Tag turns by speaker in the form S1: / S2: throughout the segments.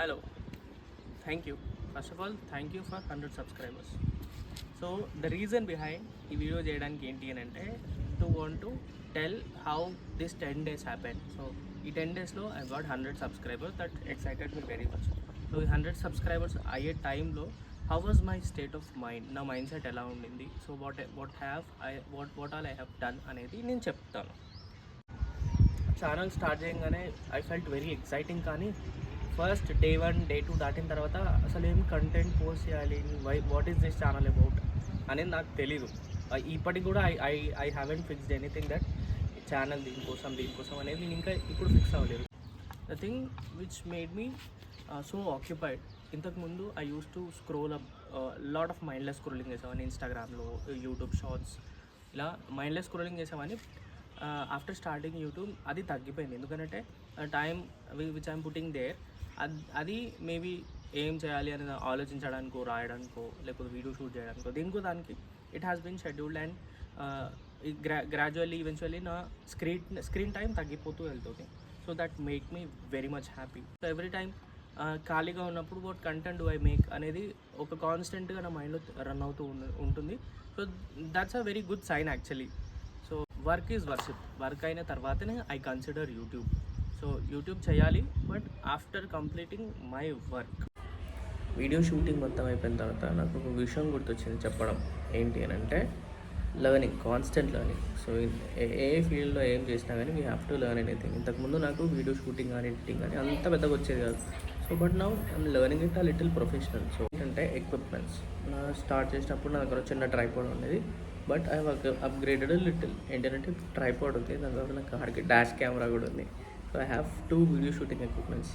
S1: Hello, thank you. First of all, thank you for 100 subscribers. So the reason behind ఈ video చేయడానికి ఏంటి అని అంటే to want to tell how this 10 days happen. So ఈ 10 daysలో I got 100 subscribers. That excited me very much. So ఈ 100 subscribers అయ్యే టైంలో how was my state of mind, నా మైండ్ సెట్ ఎలా ఉండింది, so what all I have done అనేది నేను చెప్తాను. ఛానల్ స్టార్ట్ చేయగానే ఐ ఫెల్ట్ వెరీ ఎక్సైటింగ్, కానీ ఫస్ట్ డే 1 డే 2 దాటిన తర్వాత అసలు ఏం కంటెంట్ పోస్ట్ చేయాలి, what is this channel about అనేది నాకు తెలీదు. ఇప్పటికి కూడా I haven't fixed anything that channel దీనికోసం అనేది నేను ఇంకా ఇప్పుడు ఫిక్స్ అవ్వలేదు. The thing which made me so occupied, ఇంతకుముందు I use to scroll up lot of mindless scrolling చేసామని ఇన్స్టాగ్రామ్లో, యూట్యూబ్ షార్ట్స్, ఇలా మైండ్లెస్ స్క్రోలింగ్ చేసామని. ఆఫ్టర్ స్టార్టింగ్ యూట్యూబ్ అది తగ్గిపోయింది, ఎందుకంటే time which I'm putting there అది మేబీ ఏం చేయాలి అని ఆలోచించడానికో, రాయడానికో, లేకపోతే వీడియో షూట్ చేయడానికో, దీనికో దానికి it has been scheduled. And gradually eventually నా స్క్రీన్ టైం తగ్గిపోతూ వెళ్తుంది. So that make me very much happy. So every time ఖాళీగా ఉన్నప్పుడు what content do I make అనేది ఒక కాన్స్టెంట్గా నా మైండ్లో రన్ అవుతూ ఉంటుంది. So that's a very good sign actually. So work is worship. Work అయిన తర్వాతనే I consider YouTube. So YouTube చేయాలి, but after completing my work. Video shooting మొత్తం అయిపోయిన తర్వాత నాకు ఒక విషయం గుర్తొచ్చింది చెప్పడం. ఏంటి అని అంటే లెర్నింగ్, కాన్స్టెంట్ లెర్నింగ్. సో ఏ ఫీల్డ్లో ఏం చేసినా కానీ we have to learn anything. ఇంతకుముందు నాకు వీడియో షూటింగ్ కానీ, ఎడిటింగ్ కానీ అంత పెద్దగా వచ్చేది కాదు. So but now I'm learning it a little professional. So ఏంటంటే ఎక్విప్మెంట్స్, స్టార్ట్ చేసినప్పుడు నా దగ్గర చిన్న ట్రైపాడ్ ఉండేది, బట్ ఐ అప్గ్రేడెడ్ లిటిల్. ఏంటంటే ట్రైపాడ్ ఉంది, దాని తర్వాత నా కార్కి డాష్ కెమెరా కూడా ఉంది. So I have 2 video shooting equipments.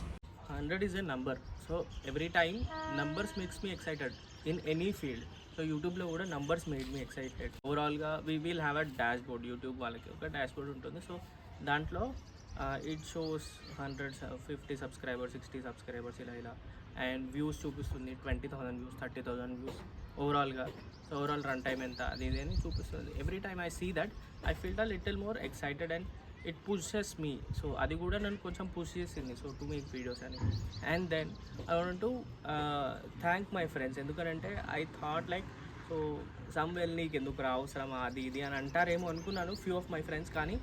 S1: 100 is a number. So every time numbers makes me excited in any field. So YouTube లో కూడా numbers made me excited. ఓవరాల్గా we will have a dashboard. YouTube వాళ్ళకి ఒక dashboard ఉంటుంది. So దాంట్లో it shows 150 subscribers, 60 subscribers ఇలా and views చూపిస్తుంది. 20,000 views, 30,000 views ఓవరాల్గా. సో ఓవరాల్ రన్ టైం ఎంత అది ఇది అని చూపిస్తుంది. Every time I see that I feel a little more excited and it pushes me. So అది కూడా నన్ను కొంచెం పుష్ చేసింది, సో టు మేక్ వీడియోస్ అని. And then I want to thank my friends. ఎందుకంటే ఐ థాట్ లైక్ సో సమ్వెల్ నీకు ఎందుకు రా అవసరం అది ఇది అని అంటారేమో అనుకున్నాను ఫ్యూ ఆఫ్ మై ఫ్రెండ్స్, కానీ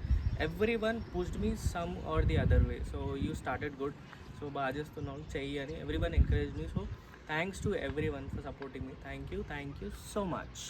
S1: everyone pushed me some or the other way. So you started good, so బాగా చేస్తున్నావు చెయ్యి అని everyone encourage me. So thanks to everyone for supporting me. Thank you so much.